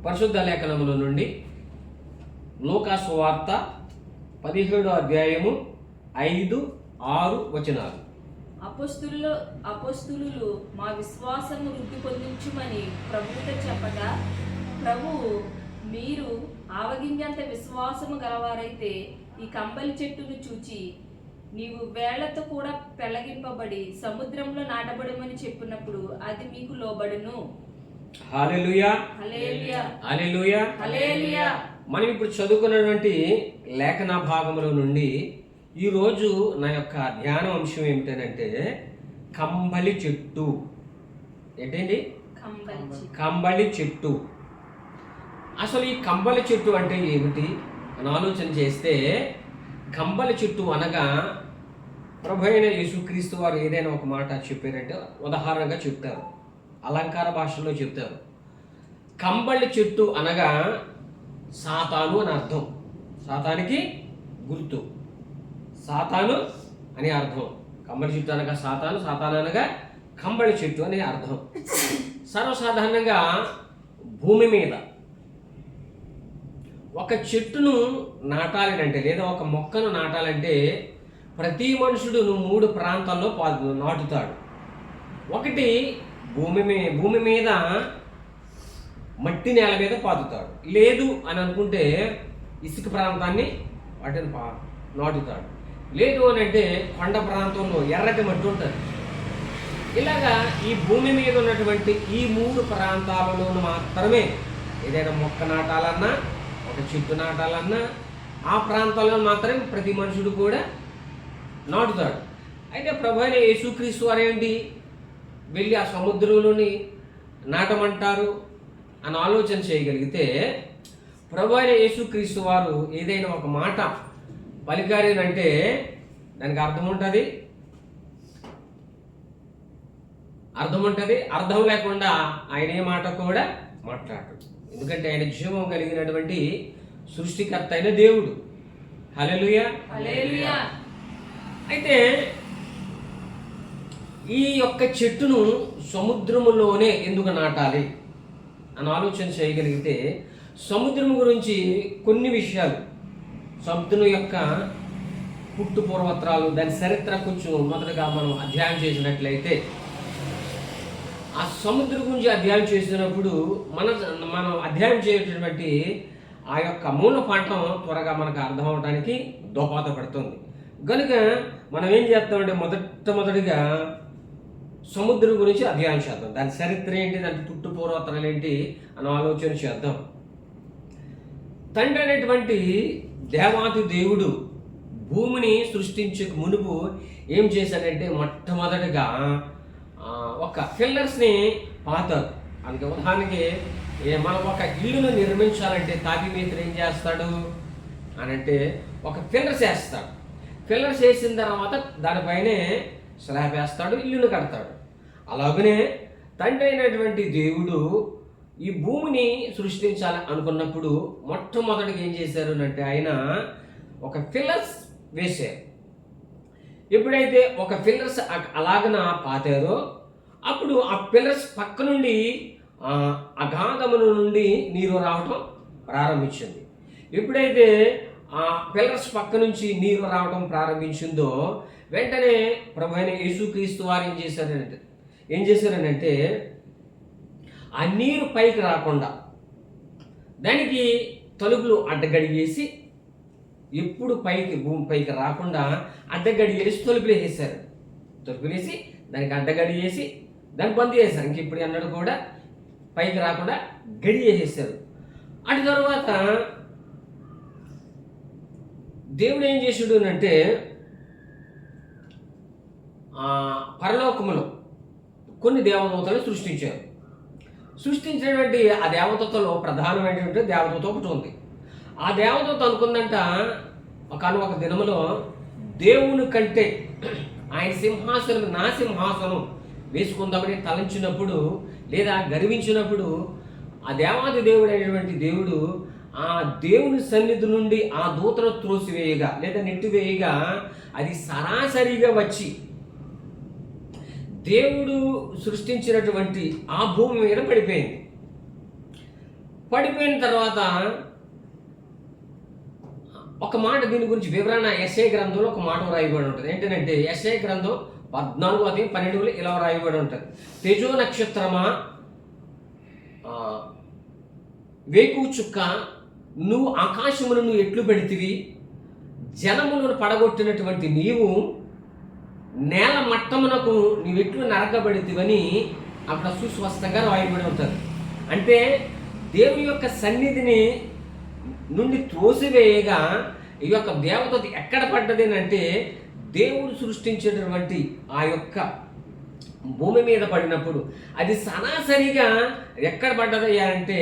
పరిశుద్ధ లేఖనముల నుండి లూకా సువార్త 17వ అధ్యాయము 5, 6 వచనాలు. అపోస్తులు మా విశ్వాసము వృద్ధి పొందించుమని ప్రభువుతో చెప్పగా, ప్రభువు మీరు ఆవగింజంత విశ్వాసము గలవారైతే ఈ కంబలి చెట్టును చూచి నీవు వేళ్లతో కూడా పెళ్లగింపబడి సముద్రంలో నాటబడమని చెప్పినప్పుడు అది మీకు లోబడును. హల్లెలూయా, హల్లెలూయా, హల్లెలూయా, హల్లెలూయా. మనం ఇప్పుడు చదువుకున్నటువంటి లేఖన భాగముల నుండి ఈరోజు నా యొక్క ధ్యాన అంశం ఏమిటంటే కంబలి చెట్టు. ఏంటండి? కంబలి చెట్టు. అసలు ఈ కంబలి చెట్టు అంటే ఏమిటి అని ఆలోచన చేస్తే, కంబలి చెట్టు అనగా ప్రభు అయిన యేసుక్రీస్తు వారు ఏదైనా ఒక మాట చెప్పారంటే ఉదాహరణగా చెప్తారు, అలంకార భాషలో చెప్తారు. కంబలి చెట్టు అనగా సాతాను అని అర్థం, సాతానికి గుర్తు, సాతాను అని అర్థం. కంబలి చెట్టు అనగా సాతాను, సాతాను అనగా కంబలి చెట్టు అని అర్థం. సర్వసాధారణంగా భూమి మీద ఒక చెట్టును నాటాలంటే లేదా ఒక మొక్కను నాటాలంటే ప్రతి మనుషుడును 3 ప్రాంతాల్లో నాటుతాడు. ఒకటి భూమి మీద మట్టి నేల మీద పాతుతాడు. లేదు అని అనుకుంటే ఇసుక ప్రాంతాన్ని వాటిని నాటుతాడు. లేదు అని అంటే కొండ ప్రాంతంలో ఎర్రటి మట్టి ఉంటుంది. ఇలాగా ఈ భూమి మీద ఉన్నటువంటి ఈ 3 ప్రాంతాలలో మాత్రమే ఏదైనా మొక్క నాటాలన్నా, ఒక చెట్టు నాటాలన్నా ఆ ప్రాంతాల్లో మాత్రమే ప్రతి మనుషుడు కూడా నాటుతాడు. అయితే ప్రభు అయిన యేసుక్రీస్తు వారు ఏంటి వెళ్ళి ఆ సముద్రంలోని నాటమంటారు అని ఆలోచన చేయగలిగితే, ప్రభు అయిన యేసుక్రీస్తు వారు ఏదైనా ఒక మాట పలికారేనంటే దానికి అర్థం ఉంటుంది. అర్థం లేకుండా ఆయన ఏ మాట కూడా మాట్లాడరు. ఎందుకంటే ఆయన జీవం కలిగినటువంటి సృష్టికర్త అయిన దేవుడు. హల్లెలూయా, హల్లెలూయా. అయితే ఈ యొక్క చెట్టును సముద్రములోనే ఎందుకు నాటాలి అని ఆలోచన చేయగలిగితే, సముద్రం గురించి కొన్ని విషయాలు, సముద్రం యొక్క పుట్టు పూర్వత్రాలు, దాని చరిత్ర కొంచెం మొదటగా మనం అధ్యయనం చేసినట్లయితే, ఆ సముద్రం గురించి అధ్యయనం చేసినప్పుడు మనం అధ్యయనం చేసేటటువంటి ఆ యొక్క మూల పాఠం త్వరగా మనకు అర్థం అవడానికి దోహదపడుతుంది. కనుక మనం ఏం చేస్తామంటే మొదటిగా సముద్రం గురించి అధ్యయనం చేద్దాం. దాని చరిత్ర ఏంటి, దాని పుట్టు పూర్వోత్తరాలు ఏంటి అని ఆలోచన చేద్దాం. తండ్రి అనేటువంటి దేవాతి దేవుడు భూమిని సృష్టించక మునుపు ఏం చేశాడంటే మొట్టమొదటిగా ఒక పిల్లర్స్ని పాతారు. అందుకే ఉదాహరణకి మనం ఒక ఇల్లును నిర్మించాలంటే తాపి మీద ఏం చేస్తాడు అని అంటే ఒక పిల్లర్స్ వేస్తాడు. పిల్లర్స్ వేసిన తర్వాత దానిపైనే స్లాబ్ వేస్తాడు, ఇల్లును కడతాడు. అలాగనే తండ్రి అయినటువంటి దేవుడు ఈ భూమిని సృష్టించాలి అనుకున్నప్పుడు మొట్టమొదటిగా ఏం చేశారు అంటే ఆయన ఒక పిల్లర్స్ వేశారు. ఎప్పుడైతే ఒక పిల్లర్స్ అలాగన పాతారో అప్పుడు ఆ పిల్లర్స్ పక్క నుండి అగాధముల నుండి నీరు రావటం ప్రారంభించింది. ఎప్పుడైతే ఆ పిల్లర్స్ పక్క నుంచి నీరు రావడం ప్రారంభించిందో వెంటనే ప్రభు అయిన యేసుక్రీస్తు వారు ఏం చేశారనంటే ఆ నీరు పైకి రాకుండా దానికి తలుపులు అడ్డగడిగేసి, ఎప్పుడు భూమి పైకి రాకుండా అడ్డగడిగేసి తలుపులు వేసేసారు. తలుపులు వేసి దానికి అడ్డగడి వేసి దాన్ని బంద్ చేశారు. ఇంక ఇప్పుడు అన్నాడు కూడా పైకి రాకుండా గడి వేసేసారు. అటు తర్వాత దేవుడు ఏం చేసాడు అంటే పరలోకములో కొన్ని దేవదూతలు సృష్టించారు. సృష్టించినటువంటి ఆ దేవదూతలో ప్రధానమైనటువంటి దేవదూత ఒకటి ఉంది. ఆ దేవదూత అనుకుందంట ఒక దినములో దేవుని కంటే ఆయన సింహాసనం నా సింహాసనం వేసుకుందామని తలంచినప్పుడు లేదా గర్వించినప్పుడు ఆ దేవాది దేవుడు అయినటువంటి దేవుడు ఆ దేవుని సన్నిధి నుండి ఆ దూతను త్రోసివేయగా లేదా నెట్టివేయగా అది సరాసరిగా వచ్చి దేవుడు సృష్టించినటువంటి ఆ భూమి మీద పడిపోయింది. పడిపోయిన తర్వాత ఒక మాట దీని గురించి వివరణ యెషయా గ్రంథంలో ఒక మాట రాయబడి ఉంటుంది. ఏంటంటే యెషయా గ్రంథం 14:12 ఇలా రాయబడి ఉంటుంది. తేజో నక్షత్రమా, వేకువ చుక్క, నువ్వు ఆకాశమును నువ్వు ఎట్లు పెడితివి, జనములను పడగొట్టినటువంటి నీవు నేల మట్టమునకు నీవెట్లు నరకబడితివని అక్కడ సుస్పష్టంగా రాయబడి ఉంటుంది. అంటే దేవుని యొక్క సన్నిధిని నుండి త్రోసివేయగా ఈ యొక్క దేవత ఎక్కడ పడ్డది అంటే దేవుడు సృష్టించినటువంటి ఆ యొక్క భూమి మీద పడినప్పుడు అది సరాసరిగా ఎక్కడ పడ్డదయ్యా అంటే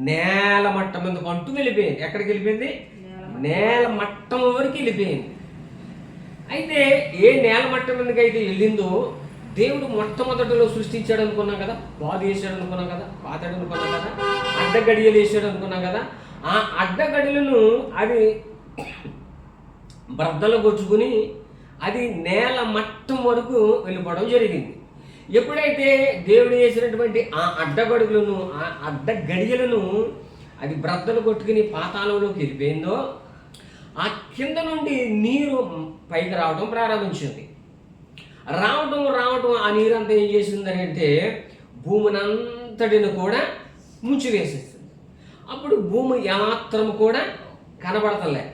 నేల మట్టం మీద అంటూ వెళ్ళిపోయింది. ఎక్కడికి వెళ్ళిపోయింది? నేల మట్టం వరకు వెళ్ళిపోయింది. అయితే ఏ నేల మట్టం మీదకి అయితే వెళ్ళిందో దేవుడు మొట్టమొదటిలో సృష్టించాడు అనుకున్నాం కదా, పాదు వేసాడు అనుకున్నాం కదా, పాతాడు అనుకున్నాం కదా, అడ్డగడియలు వేసాడు అనుకున్నాం కదా. ఆ అడ్డగడిలను అది బ్రద్దలు కొట్టుకుని అది నేల మట్టం వరకు వెళ్ళిపోవడం జరిగింది. ఎప్పుడైతే దేవుడు వేసినటువంటి ఆ అడ్డగడియలను అది బ్రద్దలు కొట్టుకుని పాతాళంలోకి వెళ్ళిపోయిందో ఆ కింద నుండి నీరు పైకి రావడం ప్రారంభించింది. రావటం ఆ నీరంతా ఏం చేసిందని అంటే భూమినంతటిని కూడా ముంచివేసేస్తుంది. అప్పుడు భూమి ఏమాత్రము కూడా కనబడతలే.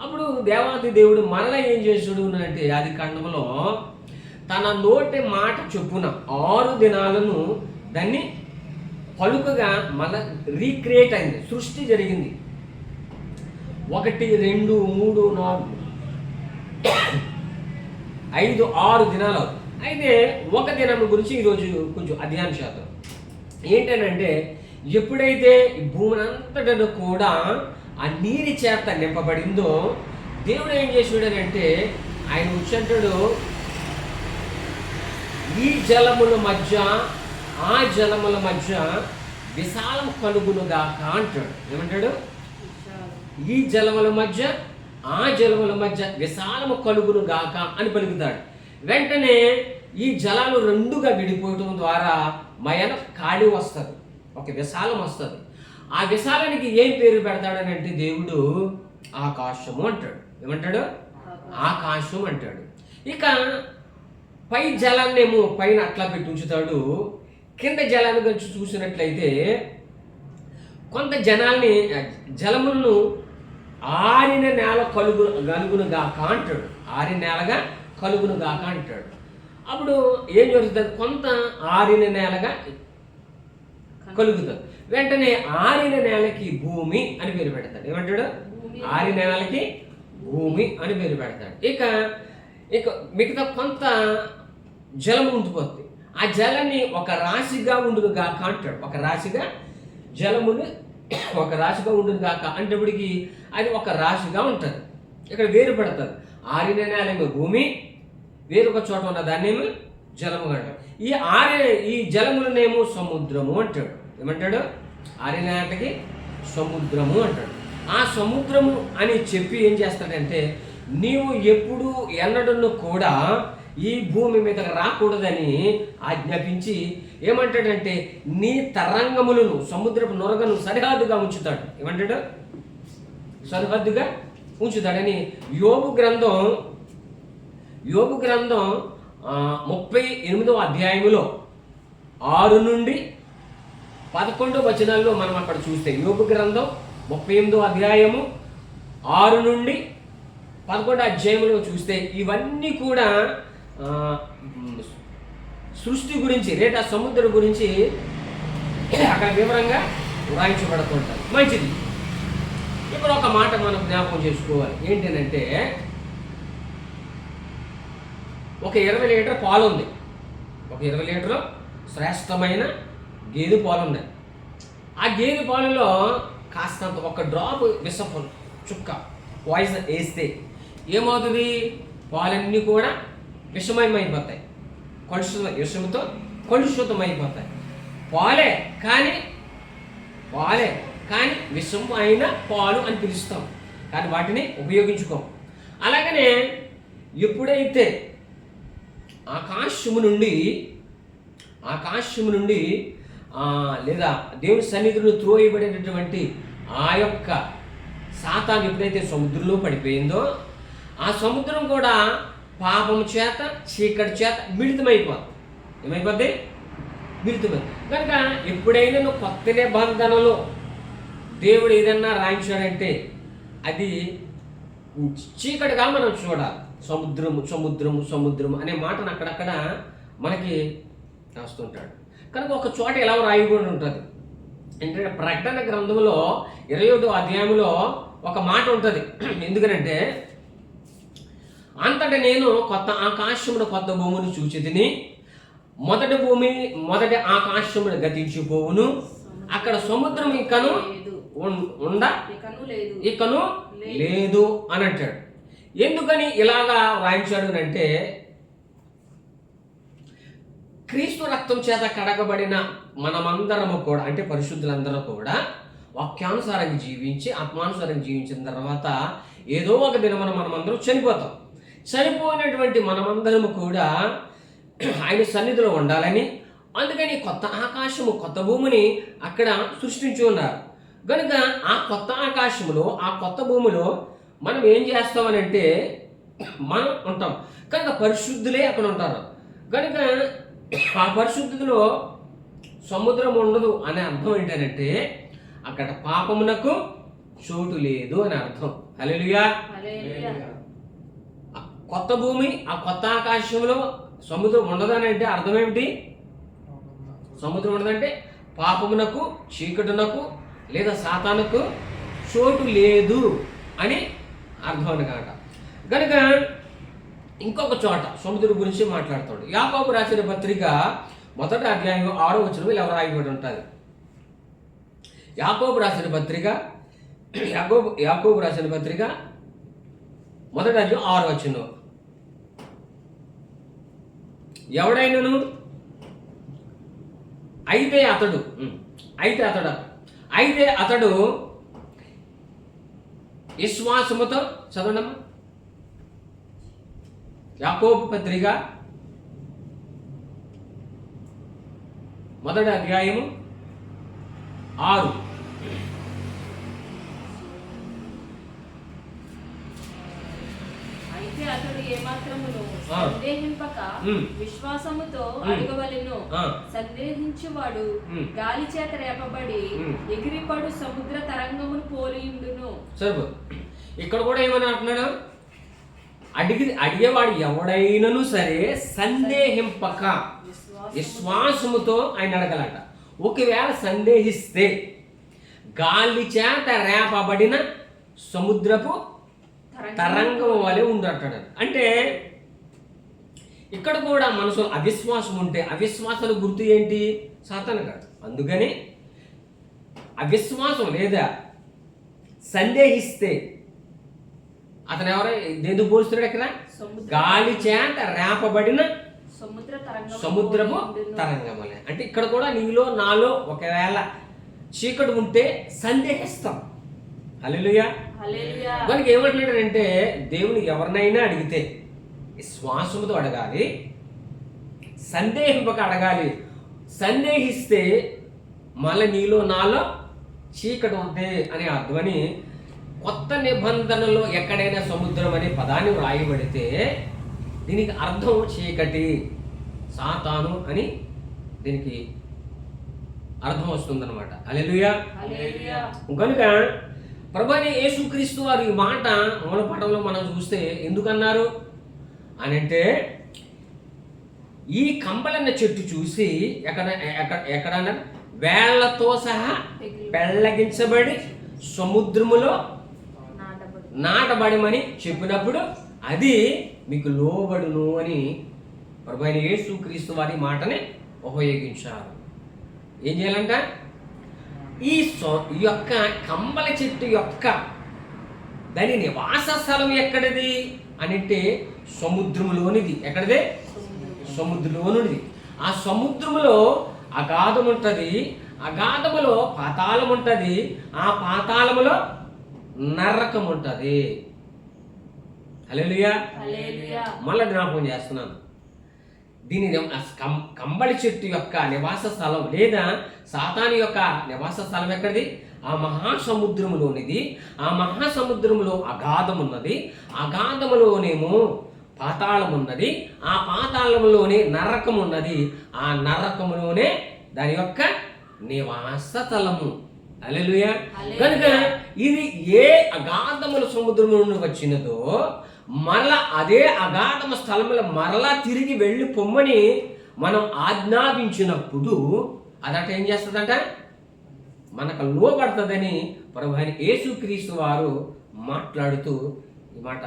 అప్పుడు దేవాది దేవుడు మరలా ఏం చేసాడు అంటే ఆది కాండములో తన నోటి మాట చొప్పున 6 దినాలను దాన్ని పలుకగా మళ్ళా రీక్రియేట్ అయింది, సృష్టి జరిగింది. 1, 2, 3, 4, 5, 6 దినాలు. అయితే ఒక దినం గురించి ఈరోజు కొంచెం అధ్యయనం చేద్దాం. ఏంటంటే ఎప్పుడైతే ఈ భూమినంతటను కూడా ఆ నీరి చేత నింపబడిందో దేవుడు ఏం చేసాడంటే ఆయన వచ్చంటాడు, ఈ జలముల మధ్య ఆ జలముల మధ్య విశాలం కలుగునుగాక అంటాడు. ఏమంటాడు? ఈ జలముల మధ్య ఆ జలముల మధ్య విశాలము కలుగునుగాక అని పలుకుతాడు. వెంటనే ఈ జలాలు రెండుగా విడిపోవటం ద్వారా మయన ఖాళీ వస్తుంది, ఒక విశాలం వస్తుంది. ఆ విశాలానికి ఏం పేరు పెడతాడని అంటే దేవుడు ఆకాశము అంటాడు. ఏమంటాడు? ఆకాశం అంటాడు. ఇక పై జలాన్నేమో పైన అట్లా పెట్టి ఉంచుతాడు. కింద జలాన్ని గురించి చూసినట్లయితే కొంత జలములను ఆరిన నేల కలుగునుగాక అంటాడు. ఆరిన నేలగా కలుగునుగాక అంటాడు. అప్పుడు ఏం జరుగుతుంది? కొంత ఆరిన నేలగా కలుగుతుంది. వెంటనే ఆరిన నేలకి భూమి అని పేరు పెడతాడు. ఏమంటాడు? ఆరిన నేలకి భూమి అని పేరు పెడతాడు. ఇక మిగతా కొంత జలము ఉండిపోతుంది. ఆ జలాన్ని ఒక రాశిగా ఉండునుగాక అంటాడు. ఒక రాశిగా జలముని ఒక రాశిగా ఉండునుగాక అంటేప్పటికి అది ఒక రాశిగా ఉంటుంది. ఇక్కడ వేరు పెడతారు. ఆరిన నేలేమో భూమి, వేరొక చోట ఉన్న దాన్నేమో జలము అంటాడు. ఈ జలములనేమో సముద్రము అంటాడు. ఏమంటాడు? ఆరిన నేలకి సముద్రము అంటాడు. ఆ సముద్రము అని చెప్పి ఏం చేస్తాడంటే నీవు ఎప్పుడు ఎన్నడను కూడా ఈ భూమి మీద రాకూడదని ఆజ్ఞాపించి ఏమంటాడంటే నీ తరంగములను సముద్రపు నొరగను సరిహద్దుగా ఉంచుతాడు. ఏమంటాడు? సరిహద్దుగా ఉంచుతాడని యోబు గ్రంథం 38వ అధ్యాయములో 6 నుండి 11 వచనాల్లో మనం అక్కడ చూస్తే యోబు గ్రంథం 38వ అధ్యాయము 6 నుండి 11 అధ్యాయంలో చూస్తే ఇవన్నీ కూడా సృష్టి గురించి లేదా సముద్రం గురించి అక్కడ వివరంగా వ్రాయించబడుతుంటారు. మంచిది. ఇప్పుడు ఒక మాట మనం జ్ఞాపకం చేసుకోవాలి. ఏంటంటే ఒక 20 లీటర్ పాలు ఉంది. ఒక 20 లీటర్లు శ్రేష్టమైన గేదె పాలు ఉన్నాయి. ఆ గేదె పాలలో కాస్తంత ఒక డ్రాప్ విషపు చుక్క పాయిజన్ వేస్తే ఏమవుతుంది? పాలన్నీ కూడా విషమయమైపోతాయి, విషంతో కలుషితమైపోతాయి. పాలే కానీ విషం అయిన పాలు అని పిలుస్తాం, కానీ వాటిని ఉపయోగించుకోం. అలాగనే ఎప్పుడైతే ఆకాశము నుండి లేదా దేవుని సన్నిధిలో త్రోయబడినటువంటి ఆ యొక్క సాతాను ఎప్పుడైతే సముద్రంలో పడిపోయిందో ఆ సముద్రం కూడా పాపం చేత చీకటి చేత మిళితమైపోతుంది. ఏమైపోద్ది? మిళితమైంది. కనుక ఎప్పుడైనా నువ్వు కొత్త నిబంధనలో దేవుడు ఏదన్నా రాయించాడంటే అది చీకటిగా మనం చూడాలి. సముద్రము సముద్రము సముద్రము అనే మాటను అక్కడక్కడ మనకి రాస్తుంటాడు. కనుక ఒక చోట ఎలా రాయబడి ఉంటుంది అంటే ప్రకటన గ్రంథంలో 21వ అధ్యాయంలో ఒక మాట ఉంటుంది. ఎందుకనంటే అంతటా నేను కొత్త ఆకాశమును కొత్త భూమిని చూచితిని, మొదటి ఆకాశమును గతించిపోవును, అక్కడ సముద్రం ఇకను ఇకను లేదు అని అంటాడు. ఎందుకని ఇలాగా రాయించాడు అంటే క్రీస్తు రక్తం చేత కడగబడిన మనమందరము కూడా అంటే పరిశుద్ధులందరూ కూడా వాక్యానుసారంగా జీవించి ఆత్మానుసారంగా జీవించిన తర్వాత ఏదో ఒక దినమున మనమందరం చనిపోతాం. చనిపోయినటువంటి మనమందరము కూడా ఆయన సన్నిధిలో ఉండాలని, అందుకని కొత్త ఆకాశము కొత్త భూమిని అక్కడ సృష్టించి ఉన్నారు. కనుక ఆ కొత్త ఆకాశములో ఆ కొత్త భూమిలో మనం ఏం చేస్తామనంటే మనం ఉంటాం. కనుక పరిశుద్ధులే అక్కడ ఉంటారు. కనుక ఆ పరిశుద్ధిలో సముద్రం ఉండదు అనే అర్థం ఏంటంటే అక్కడ పాపమునకు చోటు లేదు అని అర్థం. హల్లెలూయా. కొత్త భూమి ఆ కొత్త ఆకాశంలో సముద్రం ఉండదని అంటే అర్థం ఏమిటి? సముద్రం ఉండదంటే పాపమునకు చీకటునకు లేదా సాతానుకు చోటు లేదు అని అర్థం అన్నమాట. కనుక ఇంకొక చోట సముద్రం గురించి మాట్లాడుతాడు. యాకోబు రాసిన పత్రిక 1వ అధ్యాయం 6వ వచనం ఇలా రాయబడి ఉంటుంది. యాకోబు రాసిన పత్రిక 1వ అధ్యాయం 6వ వచనం, ఎవడైనను అయితే అతడు విశ్వాసముతో చదవడమ్మా. యాకోబు పత్రిక 1వ అధ్యాయము 6. అయితే అతడు ఏమాత్రమును సందేహింపక విశ్వాసముతో అడగవలెను. సందేహించువాడు గాలి చేత రేపబడి ఎగిరిపడు సముద్ర తరంగమును పోలియుండును. సరే, ఇక్కడ కూడా ఏమని అంటున్నాడు? అడిగేవాడు ఎవడైనను సరే సందేహింపక విశ్వాసముతో ఆయన అడగలట. ఒకవేళ సందేహిస్తే గాలి చేత రేపబడిన సముద్రపు తరంగం వలె ఉండటాడు. అంటే ఇక్కడ కూడా మనసులో అవిశ్వాసం ఉంటే అవిశ్వాసాల గుర్తు ఏంటి? సాతాను కాదు. అందుకని అవిశ్వాసం లేదా సందేహిస్తే అతను ఎవరో ఎందుకు పోలుస్తున్నాడు? ఇక్కడ గాలి చేత రేపబడిన సముద్రపు తరంగం వలె. అంటే ఇక్కడ కూడా నీలో నాలో ఒకవేళ చీకటి ఉంటే సందేహిస్తాం. హల్లెలూయా. మనకి ఏమంటున్నాడంటే దేవుని ఎవరినైనా అడిగితే విశ్వాసంతో అడగాలి, సందేహింపక అడగాలి. సందేహిస్తే మళ్ళీ నీలో నాలో చీకటి ఉంటే అనే అర్థమని కొత్త నిబంధనలో ఎక్కడైనా సముద్రం అనే పదాన్ని వ్రాయబడితే దీనికి అర్థం చీకటి సాతాను అని దీనికి అర్థం వస్తుందన్నమాట. హల్లెలూయా. కనుక ప్రభువైన యేసుక్రీస్తు వారు ఈ మాట మూల పాఠంలో మనం చూస్తే ఎందుకన్నారు అని అంటే ఈ కంబలన్న చెట్టు చూసి ఎక్కడన్నా వేళ్లతో సహా పెళ్ళగించబడి సముద్రములో నాటబడమని చెప్పినప్పుడు అది మీకు లోబడును అని ప్రభువైన యేసుక్రీస్తు వారి మాటని ఉపయోగించారు. ఏం చేయాలంట? ఈ యొక్క కంబల చెట్టు యొక్క దాని నివాస స్థలం ఎక్కడిది అని అంటే సముద్రంలోనిది. ఎక్కడిది? సముద్రంలోనిది. ఆ సముద్రములో అగాధం ఉంటుంది, అగాధములో పాతాళం ఉంటుంది, ఆ పాతాళములో నరకం ఉంటుంది. హల్లెలూయా. మళ్ళీ జ్ఞాపకం చేస్తున్నాను, దీని కంబళి చెట్టు యొక్క నివాస స్థలం లేదా సాతాను యొక్క నివాస స్థలం ఎక్కడిది? ఆ మహాసముద్రములోనిది. ఆ మహాసముద్రములో అగాధం ఉన్నది. అగాధములోనేమో పాతాళం ఉన్నది. ఆ పాతాళంలోనే నరకం ఉన్నది. ఆ నరకములోనే దాని యొక్క నివాస స్థలము. హల్లెలూయా. కనుక ఇది ఏ అగాధముల సముద్రం నుండి వచ్చినదో మరలా అదే అగాధమ స్థలముల మరలా తిరిగి వెళ్ళి పొమ్మని మనం ఆజ్ఞాపించినప్పుడు అదట ఏం చేస్తుందంట? మనకు లోబడుతుందని ప్రభువైన యేసుక్రీస్తు వారు మాట్లాడుతూ ఈ మాట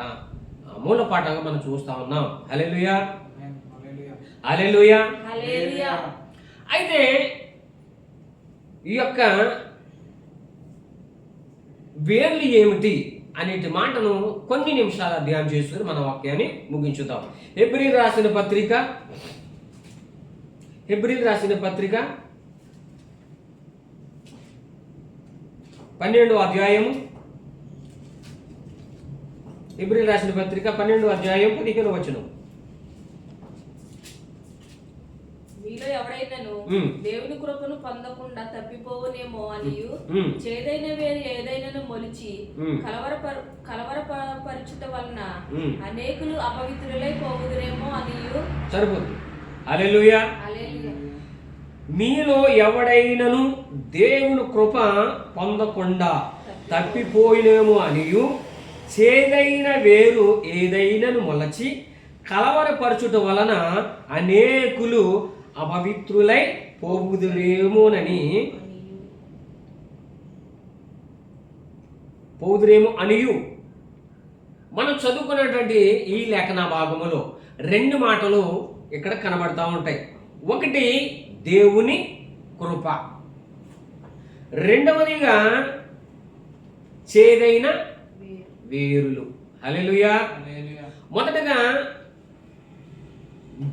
మూలపాఠంగా మనం చూస్తా ఉన్నాం. హల్లెలూయా, హల్లెలూయా. అయితే ఈ యొక్క వేర్లు ఏమిటి అనేటి మాటను కొన్ని నిమిషాలు అధ్యయనం చేసుకుని మన వాక్యాన్ని ముగించుతాం. హెబ్రీయులకు రాసిన పత్రిక 12వ అధ్యాయము. హెబ్రీయులకు రాసిన పత్రిక 12వ అధ్యాయం 15వ వచనం. మీలో ఎవడైనాను దేవుని కృపను పొందకుండా తప్పిపోవునేమో అనియు చేదైన వేరు ఏదైనా మొలిచి కలవరపరచుట వలన అనేకులు అపవిత్రులై పోవుదురేమో అనియు. సరిపోతుంది. హల్లెలూయా. మీలో ఎవడైనను దేవుని కృప పొందకుండా తప్పిపోయినేమో అనియు చేదైన వేరు ఏదైనను మొలచి కలవరపరచుట వలన అనేకులు అపవిత్రులై పోవుదురేమో అనియు. మనం చదువుకున్నటువంటి ఈ లేఖన భాగములో రెండు మాటలు ఇక్కడ కనబడతా ఉంటాయి. ఒకటి దేవుని కృప, రెండవదిగా చేదైన వేరులు. హల్లెలూయా. మొదటగా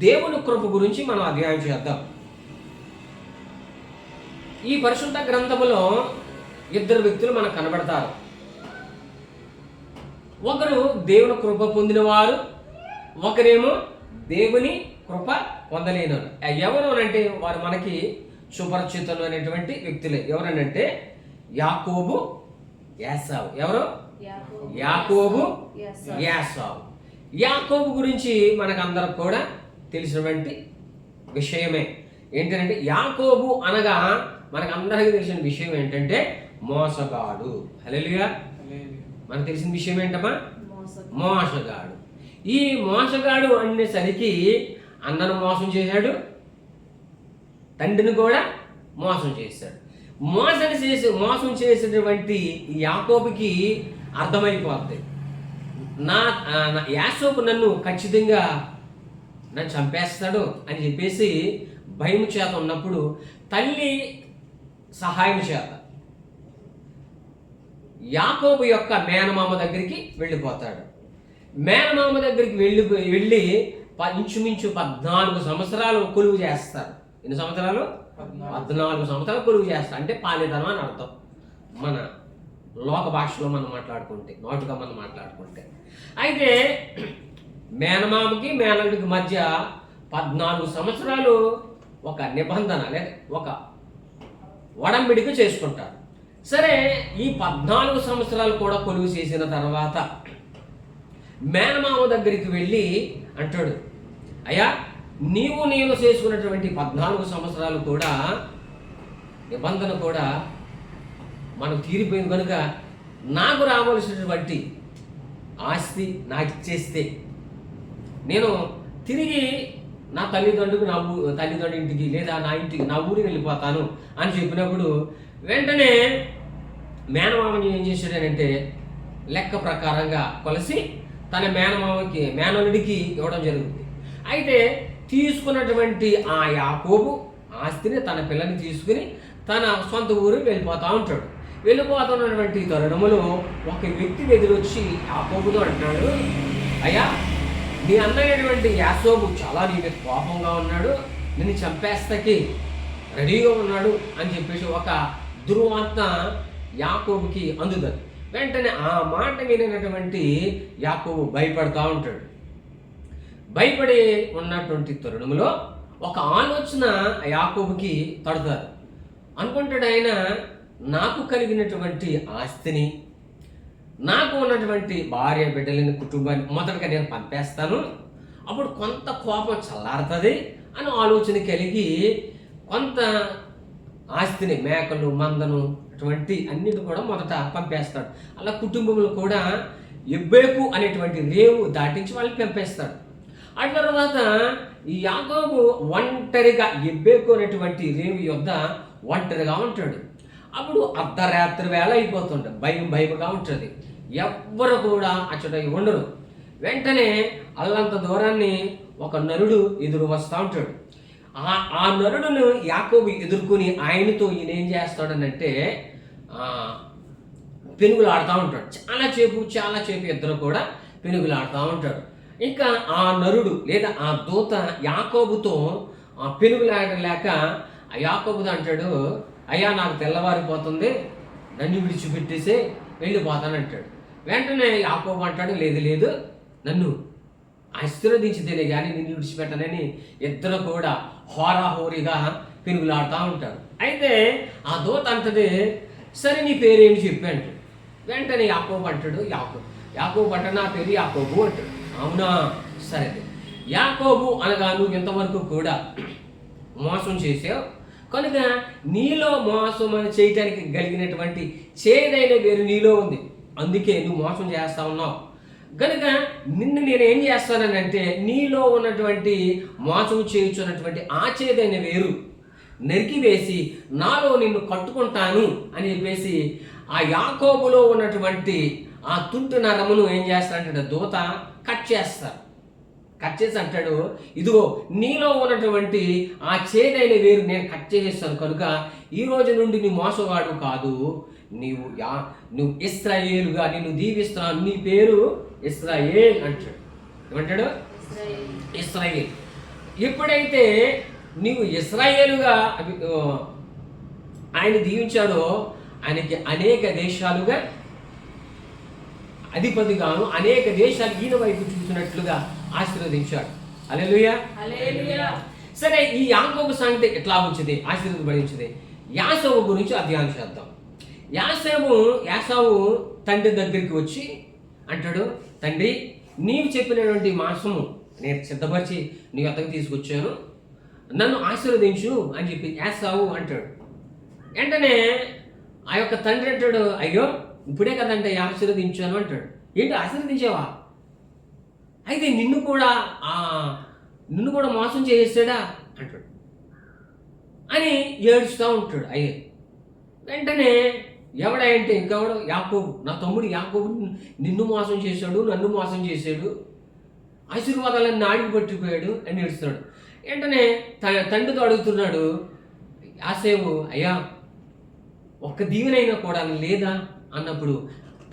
దేవుని కృప గురించి మనం అధ్యయనం చేద్దాం. ఈ పరిశుద్ధ గ్రంథములో ఇద్దరు వ్యక్తులు మనకు కనబడతారు. ఒకరు దేవుని కృప పొందినవారు, ఒకరేమో దేవుని కృప పొందలేనారు. ఎవరు అంటే వారు మనకి సుపరిచితులు అనేటువంటి వ్యక్తులే. ఎవరనంటే యాకోబు, యాసావు. ఎవరు? యాకోబు, యాసావు. యాకోబు గురించి మనకందరికి కూడా తెలిసినటువంటి విషయమే. ఏంటంటే యాకోబు అనగా మనకందరికీ తెలిసిన విషయం ఏంటంటే మోసగాడు. హల్లెలూయా. మనకు తెలిసిన విషయం ఏంటమ్మా? మోసగాడు. ఈ మోసగాడు అనేసరికి అన్నను మోసం చేశాడు, తండ్రిని కూడా మోసం చేశాడు. మోసం చేసినటువంటి యాకోబుకి అర్థమైపోతుంది, నా యాకోబు నన్ను ఖచ్చితంగా నన్ను చంపేస్తాడు అని చెప్పేసి భయం చేత ఉన్నప్పుడు తల్లి సహాయం చేత యాకోబు యొక్క మేనమామ దగ్గరికి వెళ్ళిపోతాడు. మేనమామ దగ్గరికి వెళ్ళి ఇంచుమించు 14 సంవత్సరాలు కొలువు చేస్తారు. ఎన్ని సంవత్సరాలు? 14 సంవత్సరాలు కొలువు చేస్తారు. అంటే పాలితనం అని అర్థం. మన లోక భాషలో మనం మాట్లాడుకుంటే, నోటుగా మనం మాట్లాడుకుంటే. అయితే మేనమామకి మేనల్లుడికి మధ్య 14 సంవత్సరాలు ఒక నిబంధన లేదా ఒక వడంబడిక చేసుకుంటారు. సరే, ఈ 14 సంవత్సరాలు కూడా కొలువు చేసిన తర్వాత మేనమామ దగ్గరికి వెళ్ళి అంటాడు, అయ్యా నేను చేసుకున్నటువంటి 14 సంవత్సరాలు కూడా నిబంధన కూడా మనకు తీరిపోయింది కనుక నాకు రావాల్సినటువంటి ఆస్తి నాకు ఇచ్చేస్తే నేను తిరిగి నా తల్లిదండ్రుల ఇంటికి లేదా నా ఇంటికి, నా ఊరికి వెళ్ళిపోతాను అని చెప్పినప్పుడు వెంటనే మేనమామని ఏం చేశాడనంటే లెక్క ప్రకారంగా కొలిసి తన మేనలుడికి ఇవ్వడం జరుగుతుంది. అయితే తీసుకున్నటువంటి ఆ యాకోబు ఆస్తిని తన పిల్లని తీసుకుని తన సొంత ఊరికి వెళ్ళిపోతూ ఉంటాడు. వెళ్ళిపోతున్నటువంటి తరుణములో ఒక వ్యక్తి ఎదురొచ్చి యాకోబుతో అంటున్నాడు, అయ్యా నీ అన్నయ్యటువంటి యాకోబు చాలా నీ మీద కోపంగా ఉన్నాడు, నిన్ను చంపేస్తాకి రెడీగా ఉన్నాడు అని చెప్పేసి ఒక దుర్వార్త యాకోబుకి అందుతుంది. వెంటనే ఆ మాట వినటువంటి యాకోబు భయపడతా ఉంటాడు. భయపడి ఉన్నటువంటి తరుణంలో ఒక ఆలోచన యాకోబుకి తడుతారు. అనుకుంటాడు ఆయన, నాకు కలిగినటువంటి ఆస్తిని, నాకు ఉన్నటువంటి భార్య బిడ్డలని, కుటుంబాన్ని మొదటగా నేను పంపేస్తాను, అప్పుడు కొంత కోపం చల్లారుతుంది అని ఆలోచన కలిగి కొంత ఆస్తిని, మేకలు, మందను, అటువంటి అన్నిటి కూడా మొదట పంపేస్తాడు. అలా కుటుంబంలో కూడా ఎబ్బేకు అనేటువంటి రేవు దాటించి వాళ్ళని పంపేస్తాడు. ఆ తర్వాత ఈ యాకోబు ఒంటరిగా ఎబ్బేకు అనేటువంటి రేవు యొద్ద ఒంటరిగా ఉంటాడు. అప్పుడు అర్ధరాత్రి వేళ అయిపోతుంది, భయంగా ఉంటుంది, ఎవ్వరు కూడా అచ్చట ఉండరు. వెంటనే అల్లంత దూరాన్ని ఒక నరుడు ఎదురు వస్తూ ఉంటాడు. ఆ నరుడును యాకోబు ఎదుర్కొని ఆయనతో ఈయన ఏం చేస్తాడనంటే పెనుగులు ఆడుతూ ఉంటాడు. చాలా చేపు ఇద్దరు కూడా పెనుగులు ఆడుతూ ఉంటాడు. ఇంకా ఆ నరుడు లేదా ఆ దూత యాకోబుతో పెనుగులాడలేక యాకోబుతో అంటాడు, అయ్యా నాకు తెల్లవారిపోతుంది, నన్ను విడిచిపెట్టేసే వెళ్ళిపోతానంటాడు. వెంటనే యాకోబు అంటాడు, లేదు నన్ను ఆశీర్వదించితేనే కానీ నిన్ను విడిచిపెట్టనని ఇద్దరు కూడా హోరాహోరీగా పెనుగులాడుతూ ఉంటారు. అయితే ఆ దూత అంటది, సరే నీ పేరేంటి చెప్పాడు. వెంటనే యాకోబు అంటాడు, యాకోబు అంటాడు, నా పేరు యాకోబు అంటాడు. అవునా, సరే. యాకోబు అనగా నువ్వు ఇంతవరకు కూడా మోసం చేసావు కనుక నీలో మోసం చేయటానికి కలిగినటువంటి చేదైన వేరు నీలో ఉంది, అందుకే నువ్వు మోసం చేస్తా ఉన్నావు. కనుక నిన్ను నేను ఏం చేస్తానంటే నీలో ఉన్నటువంటి మోసం చేయుచున్నటువంటి ఆ చేదైన వేరు నరికివేసి నాలో నిన్ను కట్టుకుంటాను అని చెప్పేసి ఆ యాకోబులో ఉన్నటువంటి ఆ తుంటు నరమును ఏం చేస్తాడంటే దూత కట్ చేసి అంటాడు, ఇదిగో నీలో ఉన్నటువంటి ఆ చేదైన వేరు నేను కట్ చేసేస్తాను కనుక ఈ రోజు నుండి నీ మోసగాడు కాదు, నువ్వు ఇశ్రాయేలుగా నిన్ను దీవిస్తున్నాను, నీ పేరు ఇశ్రాయేల్ అంటాడు. ఏమంటాడు? ఇశ్రాయేల్. ఎప్పుడైతే నీవు ఇశ్రాయేలుగా ఆయన దీవించాడో ఆయనకి అనేక దేశాలుగా అధిపతిగాను అనేక దేశాలు ఈయన వైపు చూసినట్లుగా ఆశీర్వదించాడు. హల్లెలూయా. సరే, ఈ యాకోబు సంగతి ఎట్లా వచ్చింది, ఆశీర్వదించింది. యాకోబు గురించి అధ్యయనం చేద్దాం. యాకోబు తండ్రి దగ్గరికి వచ్చి అంటాడు, తండ్రి నీవు చెప్పినటువంటి మాంసము నేను సిద్ధపరిచి నీ వద్దకు తీసుకొచ్చాను, నన్ను ఆశీర్వదించు అని చెప్పి యాకోబు అంటాడు. వెంటనే ఆ యొక్క తండ్రి అంటాడు, అయ్యో ఇప్పుడే కదంటే ఆశీర్వదించాను అంటాడు. ఏంటి ఆశీర్వదించావా? అయితే నిన్ను కూడా మోసం చేసాడా అంటాడు అని ఏడుస్తూ ఉంటాడు. అయ్యే వెంటనే ఎవడంటే ఇంకెవడు, యాకోబు, నా తమ్ముడు యాకోబు నిన్ను మోసం చేశాడు, నన్ను మోసం చేశాడు, ఆశీర్వాదాలన్నీ ఆడికి పట్టిపోయాడు అని ఏడుస్తున్నాడు. వెంటనే తండ్రితో అడుగుతున్నాడు యాసేపు, అయ్యా ఒక్క దీవెనైనా కూడా లేదా అన్నప్పుడు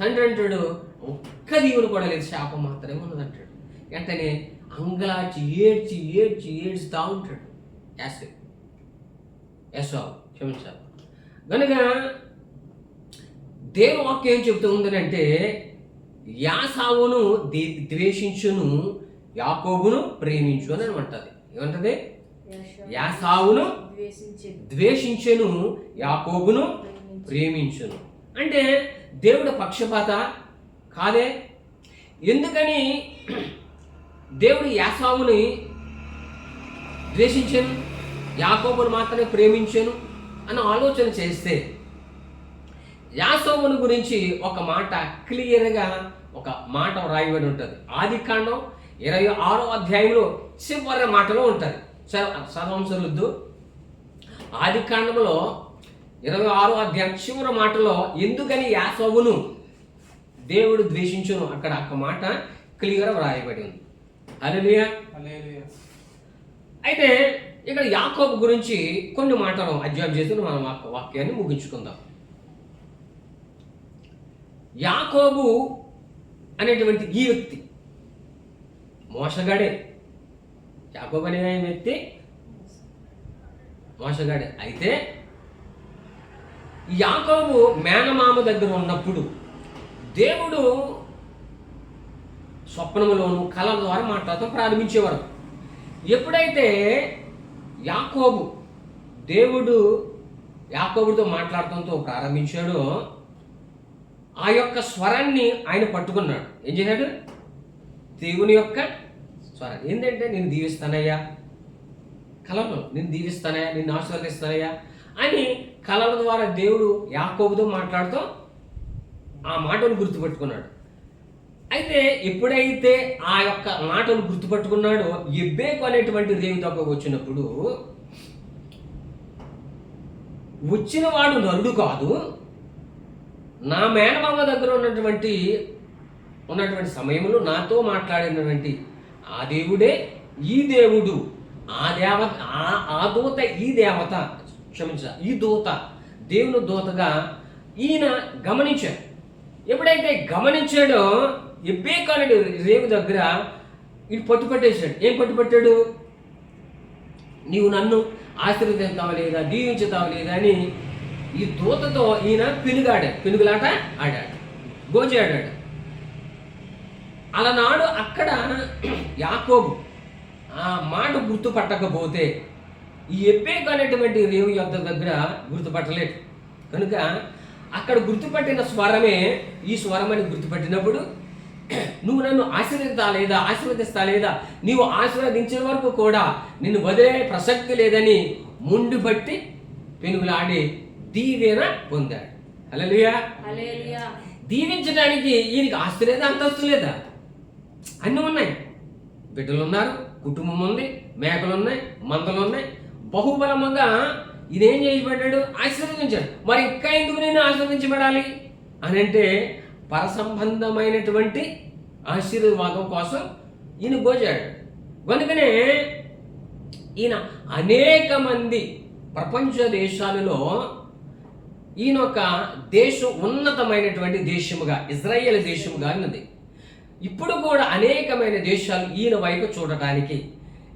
తండ్రి అంటాడు, ఒక్క దీవెన కూడా లేదు, శాపం మాత్రమే ఉన్నదంటాడు. వెంటనే అంగలాచి ఏడ్చుతా ఉంటాడు యాకోబు. క్షమించాలి. కనుక దేవుని వాక్యం ఏం చెబుతూ ఉందనంటే యాసావును ద్వేషించును యాకోబును ప్రేమించు అని అంటది. ఏమంటది? యాసావును ద్వేషించెను యాకోబును ప్రేమించును. అంటే దేవుడు పక్షపాత కాదే. ఎందుకని దేవుడు యాసావుని ద్వేషించాను, యాకోబును మాత్రమే ప్రేమించాను అని ఆలోచన చేస్తే యాకోబును గురించి ఒక మాట క్లియర్గా ఒక మాట రాయబడి ఉంటుంది. ఆదికాండం 26వ అధ్యాయంలో చివరి మాటలో ఉంటుంది. చదవంసరుద్దు. ఆదికాండంలో 26వ అధ్యాయం చివరి మాటలో ఎందుకని యాకోబును దేవుడు ద్వేషించును అక్కడ ఒక మాట క్లియర్గా రాయబడి ఉంది. హల్లెలూయా. అయితే ఇక్కడ యాకోబు గురించి కొన్ని మాటలు అధ్యయనం చేసి మనం వాక్యాన్ని ముగించుకుందాం. యాకోబు అనేటువంటి ఈ వ్యక్తి మోసగాడే. యాకోబు అనే వ్యక్తి మోసగాడే. అయితే యాకోబు మేనమామ దగ్గర ఉన్నప్పుడు దేవుడు స్వప్నములోను కళల ద్వారా మాట్లాడటం ప్రారంభించేవారు. ఎప్పుడైతే దేవుడు యాకోబుతో మాట్లాడటంతో ప్రారంభించాడో ఆ యొక్క స్వరాన్ని ఆయన పట్టుకున్నాడు. ఏం చేశాడు? దేవుని యొక్క స్వరం ఏంటంటే, నేను దీవిస్తానయ్యా, కళలో నేను దీవిస్తానయ్యా, నిన్ను ఆశీర్వదిస్తానయ్యా అని కళల ద్వారా దేవుడు యాకోబుతో మాట్లాడుతూ ఆ మాటను గుర్తుపెట్టుకున్నాడు. అయితే ఎప్పుడైతే ఆ యొక్క మాటను గుర్తుపట్టుకున్నాడో ఎబ్బేకు అనేటువంటి రేవు దగ్గరకు వచ్చినప్పుడు, వచ్చిన వాడు నరుడు కాదు, నా మేనమామ దగ్గర ఉన్నటువంటి సమయంలో నాతో మాట్లాడినటువంటి ఆ దేవుడే ఈ దేవుడు, ఆ దేవత, ఆ దూత ఈ దేవత, ఈ దూత దేవుని దూతగా ఈయన గమనించాడు. ఎప్పుడైతే గమనించాడో ఎబ్బేకు అనే రేవు దగ్గర ఇది పట్టుపట్టేశాడు. ఏం పట్టుపట్టాడు? నీవు నన్ను ఆశీర్వదిస్తావా లేదా, దీవించుతావా లేదా అని ఈ దూతతో ఈయన పెనుగులాట ఆడాడు, గోజి ఆడాడు. అలనాడు అక్కడ యాకోబు ఆ మాట గుర్తుపట్టకపోతే ఈ ఎబ్బేకు అనేటువంటి రేవు యొద్ద దగ్గర గుర్తుపట్టలేదు. కనుక అక్కడ గుర్తుపట్టిన స్వరమే ఈ స్వరం అని గుర్తుపట్టినప్పుడు, నువ్వు నన్ను ఆశీర్వదిస్తా లేదా, నీవు ఆశీర్వదించిన వరకు కూడా నిన్ను వదిలే ప్రసక్తి లేదని ముందు బట్టి పెనుగులాడి దీవెన పొందాడు. హల్లెలూయా. దీవించడానికి ఈయనకి ఆస్తి లేదా, అంతస్తు లేదా, అన్నీ ఉన్నాయి. బిడ్డలు ఉన్నారు, కుటుంబం ఉంది, మేకలు ఉన్నాయి, మందలు ఉన్నాయి, బహుబలముగా ఇదేం చేయబడ్డాడు? ఆశీర్వదించాడు. మరి ఇంకా ఎందుకు నేను ఆశీర్వదించబడాలి అని అంటే, పరసంబంధమైనటువంటి ఆశీర్వాదం కోసం ఈయన గోజాడు. కనుకనే ఈయన అనేక మంది ప్రపంచ దేశాలలో ఈయన ఒక దేశం ఉన్నతమైనటువంటి దేశముగా, ఇజ్రాయేల్ దేశముగా ఉన్నది. ఇప్పుడు కూడా అనేకమైన దేశాలు ఈయన వైపు చూడటానికి,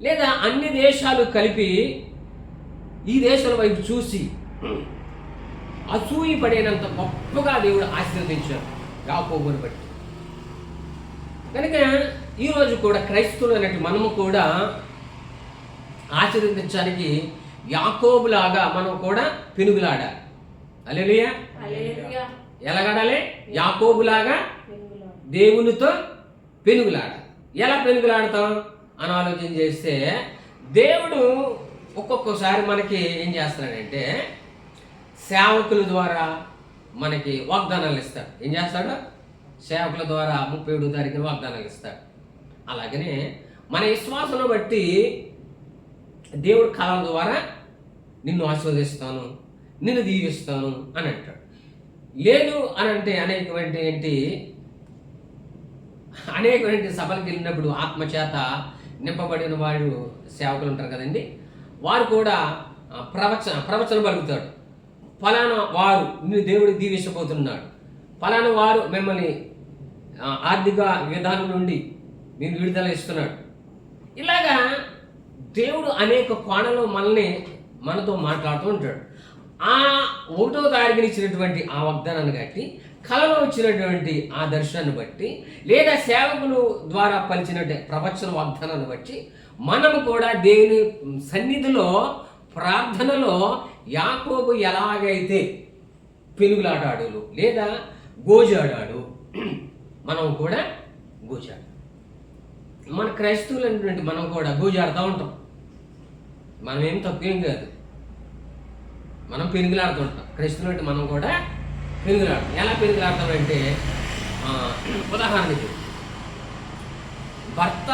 లేదా అన్ని దేశాలు కలిపి ఈ దేశాల వైపు చూసి అసూయ పడేనంత గొప్పగా దేవుడు ఆశీర్వదించాడు యాకోబుని బట్టి. కనుక ఈరోజు కూడా క్రైస్తవులు అనేటి మనము కూడా ఆశీర్వదించడానికి యాకోబులాగా మనం కూడా పెనుగులాడాలి. హల్లెలూయా. ఎలాగాడాలి? యాకోబులాగా దేవునితో పెనుగులాడాలి. ఎలా పెనుగులాడతాం అని ఆలోచన చేస్తే, దేవుడు ఒక్కొక్కసారి మనకి ఏం చేస్తాడంటే సేవకుల ద్వారా మనకి వాగ్దానాలు ఇస్తాడు. ఏం చేస్తాడు? సేవకుల ద్వారా 31వ తారీఖున వాగ్దానాలు ఇస్తాడు. అలాగనే మన విశ్వాసం బట్టి దేవుడు కళల ద్వారా నిన్ను ఆశీర్వదిస్తాను, నిన్ను దీవిస్తాను అని అంటాడు. లేదు అని అంటే అనేకమైన సభలకు వెళ్ళినప్పుడు ఆత్మచేత నింపబడిన వాడు సేవకులు ఉంటారు కదండి, వారు కూడా ప్రవచన పలుకుతాడు. ఫలానా వారు నిన్ను దేవుడు దీవించబోతున్నాడు, ఫలానా వారు మిమ్మల్ని ఆర్థిక విధానం నుండి నేను విడుదల ఇస్తున్నాడు. ఇలాగా దేవుడు అనేక కోణంలో మనతో మాట్లాడుతూ ఉంటాడు. ఆ 1వ తారీఖున ఇచ్చినటువంటి ఆ వాగ్దానాన్ని బట్టి, కళలో వచ్చినటువంటి ఆ దర్శనాన్ని బట్టి, లేదా సేవకులు ద్వారా పలిచినటువంటి ప్రవచన వాగ్దానాన్ని బట్టి మనము కూడా దేవుని సన్నిధిలో ప్రార్థనలో యాకోబు ఎలాగైతే పెనుగులాడాడు లేదా గోజాడాడు, మనం కూడా గోజాడు. మన క్రైస్తవులు అనేటువంటి మనం కూడా గోజాడుతూ ఉంటాం. మనం ఏం తక్కువేం కాదు, మనం పెనుగులాడుతూ ఉంటాం. క్రైస్తవులు అంటే మనం కూడా పెనుగులాడతాం. ఎలా పెనుగులాడతామంటే, ఉదాహరణకి భర్త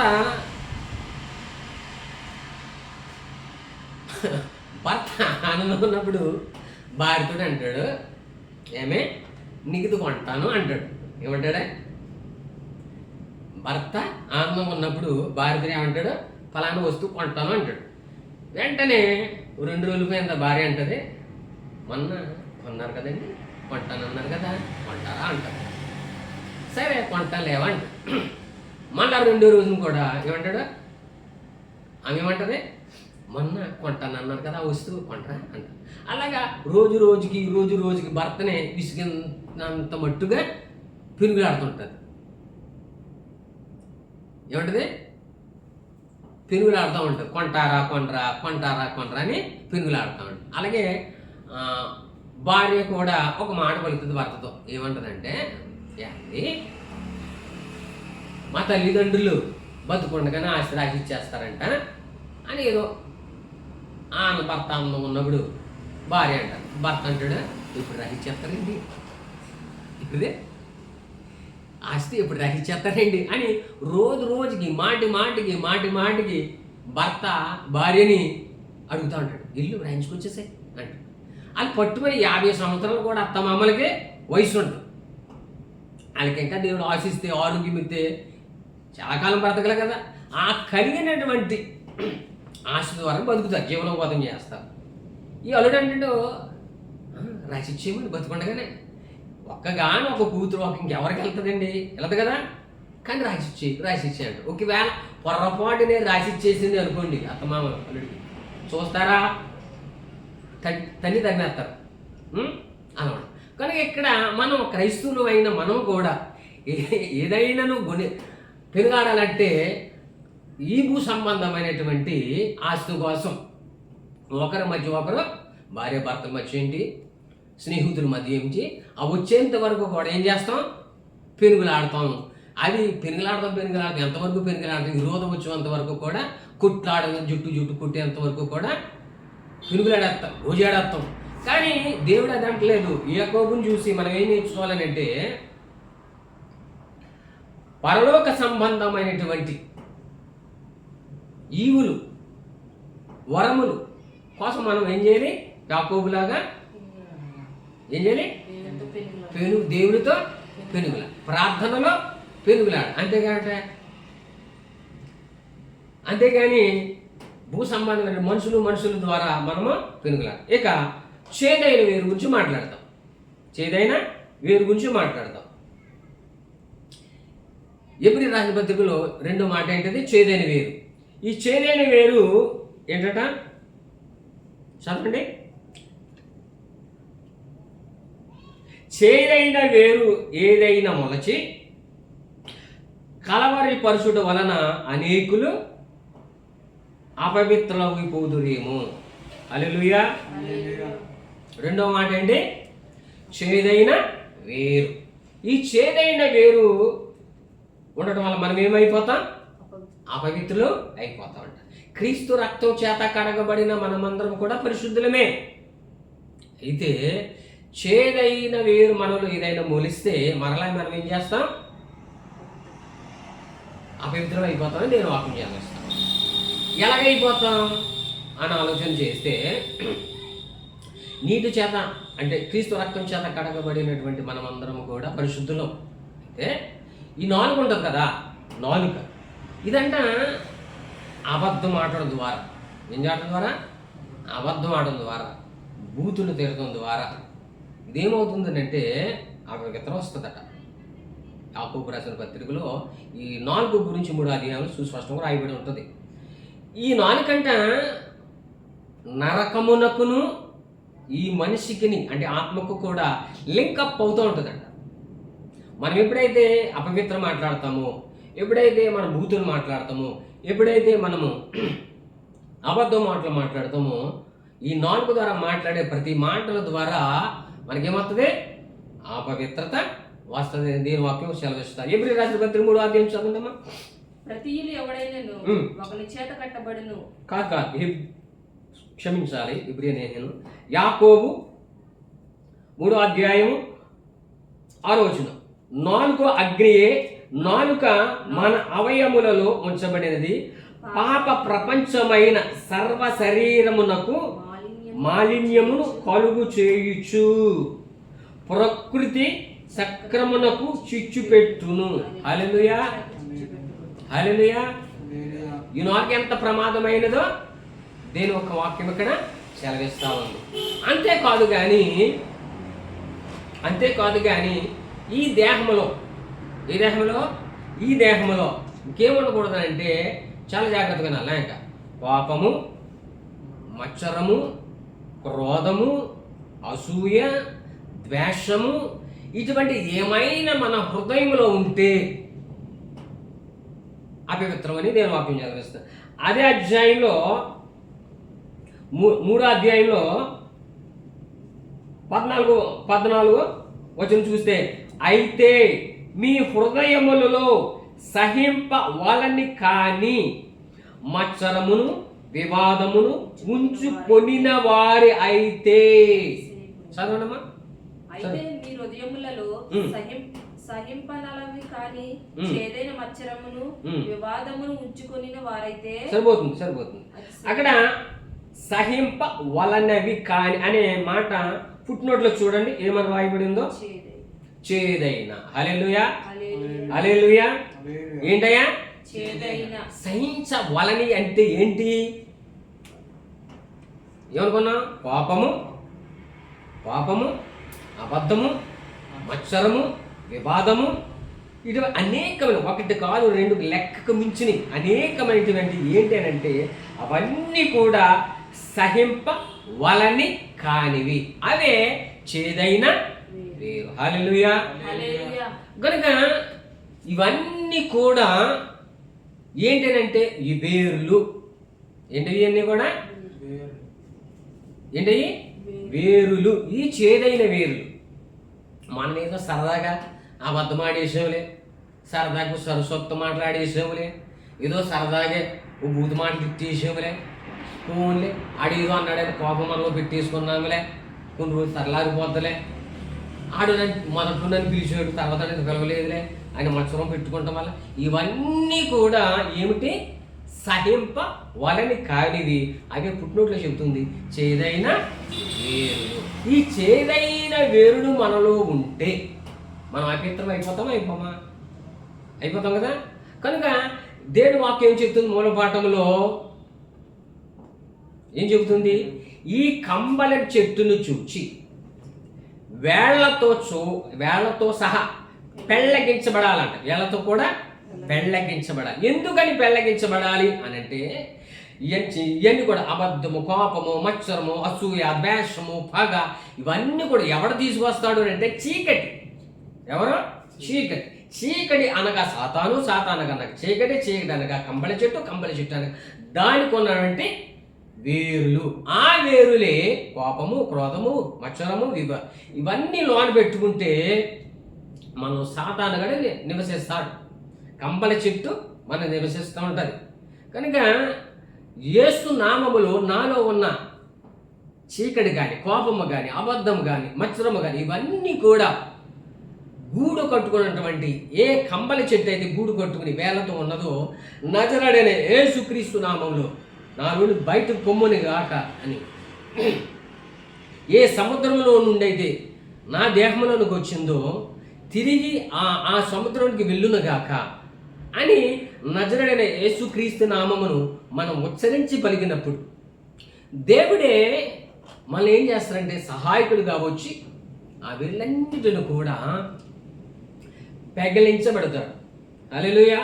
ఆనందం ఉన్నప్పుడు భార్యతో అంటాడు, ఏమే నీకు కొంటాను అంటాడు. ఏమంటాడా? భర్త ఆనందం ఉన్నప్పుడు భార్యతో ఏమంటాడు? ఫలానా వస్తువు కొంటాను అంటాడు. వెంటనే 2 రోజులు పోయింద భార్య అంటది, మొన్న కొన్నారు కదండి, కొంటానన్నారు కదా, కొంటారా అంటారు. సరే కొంటాలేవా అంట. మళ్ళా 2వ రోజున కూడా ఏమంటాడు? ఆమె ఏమంటది? మొన్న కొంటానన్నారు కదా, వస్తువు కొంటారా అంట. అలాగా రోజు రోజుకి భర్తనే విసిగినంత మట్టుగా పెనుగులాడుతుంటుంది. ఏమంటది? పెనుగులాడుతూ ఉంటుంది. కొంటారా కొనరా, కొంటారా కొనరా అని పెనుగులాడుతూ ఉంటుంది. అలాగే భార్య కూడా ఒక మాట పలుకుతుంది భర్తతో. ఏమంటుందంటే, ఏంటి మా తల్లిదండ్రులు బతుకుండగానే ఆస్తి రాసి ఇచ్చేస్తారంట అని ఏదో భర్త అందం ఉన్నప్పుడు భార్య అంటారు. భర్త అంటాడు, ఇప్పుడు రాసిచ్చేస్తారండి, ఇప్పుడే ఆస్తి ఎప్పుడు రాసిచ్చేస్తారండి అని రోజుకి మాటికి భర్త భార్యని అడుగుతూ ఉంటాడు. ఇల్లు రాయించుకొచ్చేసాయి అంట. అది పట్టుకొని 50 సంవత్సరాలు కూడా అత్తమామలకే వయసు ఉంటుంది. వాళ్ళకి ఇంకా దేవుడు ఆశిస్తే, ఆరోగ్యం ఇస్తే చాలా కాలం బ్రతకలే కదా. ఆ కలిగినటువంటి ఆశ ద్వారా బతుకుతారు, జీవనోపాధం చేస్తారు. ఈ అల్లుడు అంటే రాసిచ్చేయమని బతుకుండగానే ఒక్కగాని ఒక కూతురు ఒక ఇంకెవరికి వెళ్తుందండి? వెళ్తుంది కదా. కానీ రాసిచ్చేయండి. ఒకవేళ పొరపాటునే రాసిచ్చేసింది అనుకోండి అత్తమామలు అల్లుడికి, చూస్తారా? తల్లి తరిమేస్తారు అన్నమాట. కనుక ఇక్కడ మనం క్రైస్తవులు అయిన మనం కూడా ఏదైనాను పెరుగాడాలంటే ఈ భూ సంబంధమైనటువంటి ఆస్తి కోసం ఒకరి మధ్య ఒకరు, భార్య భర్తల మధ్య ఏంటి, స్నేహితుల మధ్య ఏంటి, అవి వచ్చేంత వరకు కూడా ఏం చేస్తాం? పెనుగులాడతాం. అది పెనుగులాడతాం ఎంతవరకు పెనుగులాడతాం? విరోధం వచ్చేంత వరకు కూడా, కుట్లాడడం జుట్టు కుట్టేంత వరకు కూడా పెనుగులాడేస్తాం, రోజాడేస్తాం. కానీ దేవుడు అది అంటలేదు. యాకోబుని చూసి మనం ఏం నేర్చుకోవాలని అంటే, పరలోక సంబంధమైనటువంటి ఈవులు వరములు కోసం మనం ఏం చేయాలి? యాకోబులాగా ఏం చేయాలి? దేవునితో పెనుగుల, ప్రార్థనలో పెనుగులాడ. అంతేగాని భూ సంబంధమైన మనుషుల ద్వారా మనము పెనుగులాడ. ఇక చేదైన వేరు గురించి మాట్లాడతాం. ఎబ్రీ రాసిన పత్రికలో 2వ మాట ఏంటది? చేదైన వేరు. ఈ చేదైన వేరు ఏంటట? చదవండి. చేదైన వేరు ఏదైనా మొలచి కలవరి పరుచుట వలన అనేకులు అపవిత్రులైపోదురేమో. హల్లెలూయా. 2వ మాట ఏంటి? చేదైన వేరు. ఈ చేదైన వేరు ఉండటం వల్ల మనం ఏమైపోతాం? అపవిత్రులు అయిపోతామంట. క్రీస్తు రక్తం చేత కడగబడిన మనమందరం కూడా పరిశుద్ధులమే. అయితే చేదైన వేరు మనలో ఏదైనా మొలిస్తే మరలా మనం ఏం చేస్తాం? అపవిత్రులు అయిపోతామని నేను వాక్యం చేస్తాను. ఎలాగైపోతాం అని ఆలోచన చేస్తే, నీటి చేత అంటే క్రీస్తు రక్తం చేత కడగబడినటువంటి మనమందరం కూడా పరిశుద్ధులం. అయితే ఈ నాలుగు ఉంటుంది కదా, నాలుక ఇదంట అబద్ధం ఆడడం ద్వారా, ఏం చేయడం ద్వారా? అబద్ధం ఆడడం ద్వారా, బూతులు తిరగడం ద్వారా ఇదేమవుతుందంటే అపవిత్రం వస్తుందట. యాకోబు రాసిన పత్రికలో ఈ 4 గురించి 3 అధ్యాయాలు సుస్పష్టంగా రాయబడి ఉంటుంది. ఈ 4 నరకమునకును ఈ మనిషికిని అంటే ఆత్మకు కూడా లింకప్ అవుతూ ఉంటుందంట. మనం ఎప్పుడైతే అపవిత్రం మాట్లాడతామో, ఎప్పుడైతే మనం బూతులు మాట్లాడతామో, ఎప్పుడైతే మనము అబద్ధం మాట్లాడతామో, ఈ 4 ద్వారా మాట్లాడే ప్రతి మాటల ద్వారా మనకేమవుతుంది? అపవిత్రత వస్తుంది. దీని వాక్యం సెలవిస్తారు. ఎబ్రీ రాసిన పత్రిక 3వ అధ్యాయం చదువుదామా. ప్రతి ఇల్లు ఎవడైనను ఒకని చేత కట్టబడును. కాదు, క్షమించాలి. ఎబ్రీ నేను యాకోబు 3వ అధ్యాయం 6వ వచనం. నాలుక అగ్నియే, నాలుక మన అవయములలో ఉంచబడినది, పాప ప్రపంచమైన సర్వ శరీరమునకు మాలిన్యమును కలుగు చేయుచు, ప్రకృతి సక్రమునకు చిచ్చు పెట్టును. హల్లెలూయా. ఈ నాలుక ఎంత ప్రమాదమైనదో దేని ఒక వాక్యం ఇక్కడ సెలవిస్తా ఉంది. అంతేకాదు కానీ ఈ దేహంలో ఇంకేముండకూడదు అంటే చాలా జాగ్రత్తగా వినాలి. ఇంకా పాపము, మత్సరము, క్రోధము, అసూయ, ద్వేషము ఇటువంటి ఏమైనా మన హృదయంలో ఉంటే అపవిత్రమని నేను వాక్యం చదివిస్తాను. అదే అధ్యాయంలో 3వ అధ్యాయంలో 14 వచనం చూస్తే, అయితే మీ హృదయములలో సహింపవలని కాని మత్సరమును వివాదమును ఉంచుకొనిన వారి అయితే. చదవనమ్మా. అయితే మీ హృదయములలో సహింపనలవి కాని చేదైన మత్సరమును వివాదమును ఉంచుకొనిన వారైతే. సరిపోతుంది. అక్కడ సహింప వలనవి కాని అనే మాట ఫుట్నోట్లో చూడండి ఏమని రాయబడిందో. చేదైన. హల్లెలూయా, హల్లెలూయా. ఏంటయ్యా సహించవలని అంటే ఏంటి? ఏమనుకున్నా? పాపము, అబద్ధము, మత్సరము, వివాదము, ఇటు అనేకమైన, ఒకటి కాదు రెండు లెక్కకు మించినవి అనేకమైనటువంటి ఏంటి అని అంటే అవన్నీ కూడా సహింపవలని కానివి, అవే చేదైన వేరు. హల్లెలూయా. కనుక ఇవన్నీ కూడా ఏంటంటే ఈ వేర్లు. ఏంటివి అన్నీ కూడా? ఏంటవి? వేరులు. ఈ చేదైన వేర్లు. మనం ఏదో సరదాగా అబద్ధం ఆడేసేవులే, సరదాగా సరస్వత్త మాట్లాడేసేవులే, ఏదో సరదాగా ఓ బూతు మాటలు తిట్టేసేవులే, ఫోన్లే ఆడేదో అన్నాడని కోపం మనలో పెట్టేసుకున్నాములే, కొన్ని రోజులు తరలారిపోద్దలే, ఆడు మొదటి నన్ను పిలిచాడు తర్వాత నేను పిలవలేదులే ఆయన మత్సరం పెట్టుకుంటాం వల్ల, ఇవన్నీ కూడా ఏమిటి? సహింప వలని కానివి. అదే పుట్టినోట్లో చెబుతుంది చేదైన వేరుడు. ఈ చేదైన వేరుడు మనలో ఉంటే మనం అపవిత్రం అయిపోతాం కదా. కనుక దేవుని వాక్యం ఏం చెప్తుంది? మూలపాఠంలో ఏం చెబుతుంది? ఈ కంబళి చెట్టును చూచి వేళ్లతో సహా పెళ్ళగించబడాలంట. వేళ్లతో కూడా పెళ్ళగించబడాలి. ఎందుకని పెళ్ళగించబడాలి అని అంటే ఇవన్నీ కూడా అబద్ధము, కోపము, మత్సరము, అసూయ, ద్వేషము, పగ, ఇవన్నీ కూడా ఎవడు తీసుకొస్తాడు అంటే చీకటి. ఎవరు? చీకటి అనగా సాతాను, అనగా చీకటి అనగా కంబళి చెట్టు అనగా దానికి ఉన్నటువంటి వేరులు. ఆ వేరులే కోపము, క్రోధము, మత్సరము, ఇవన్నీ లోన పెట్టుకుంటే మనం సాతాను గడి నివసిస్తాడు. కంబళి చెట్టు మనం నివసిస్తూ ఉంటుంది. కనుక యేసు నామములో నాలో ఉన్న చీకటి కానీ, కోపము కానీ, అబద్ధము కానీ, మత్సరము కానీ, ఇవన్నీ కూడా గూడు కట్టుకున్నటువంటి ఏ కంబళి చెట్టు అయితే గూడు కట్టుకుని వేలతో ఉన్నదో నజరేయుడైన యేసుక్రీస్తు నామంలో నా నుండి బయటకు పొమ్ముని గాక అని, ఏ సముద్రంలో నుండి అయితే నా దేహంలోనికి వచ్చిందో తిరిగి ఆ సముద్రానికి వెళ్ళును గాక అని నజరేయుడైన యేసుక్రీస్తు నామమును మనం ఉచ్చరించి పలికినప్పుడు దేవుడే మనం ఏం చేస్తారంటే సహాయకుడుగా వచ్చి ఆ వీళ్ళన్నిటిని కూడా పెగలించబడతాడు. హల్లెలూయా.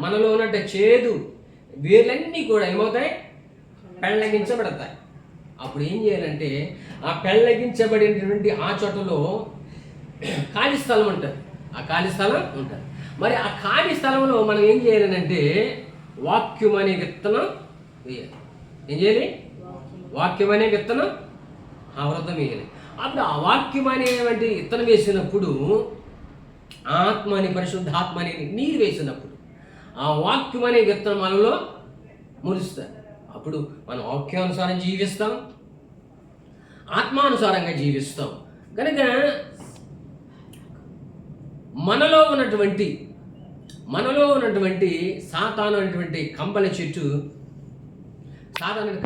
మనలో ఉన్నట్టు చేదు వీళ్ళన్నీ కూడా ఏమవుతాయి? పెళ్ళగించబడతాయి. అప్పుడు ఏం చేయాలంటే ఆ పెళ్ళగించబడినటువంటి ఆ చోటలో ఖాళీ స్థలం ఉంటుంది. ఆ ఖాళీ స్థలం ఉంటుంది. మరి ఆ ఖాళీ స్థలంలో మనం ఏం చేయాలంటే వాక్యం అనే విత్తనం వేయాలి. ఏం చేయాలి? వాక్యం అనే విత్తనం వృతం వేయాలి. అప్పుడు ఆ వాక్యం అనేటువంటి విత్తనం వేసినప్పుడు ఆత్మ అని, పరిశుద్ధాత్మ అనే నీరు వేసినప్పుడు ఆ వాక్యం అనే విత్తనం మనలో మురుస్తారు. అప్పుడు మనం వాక్యానుసారం జీవిస్తాం, ఆత్మానుసారంగా జీవిస్తాం. కనుక మనలో ఉన్నటువంటి సాతాను అనేటువంటి కంబళి చెట్టు సాధారణ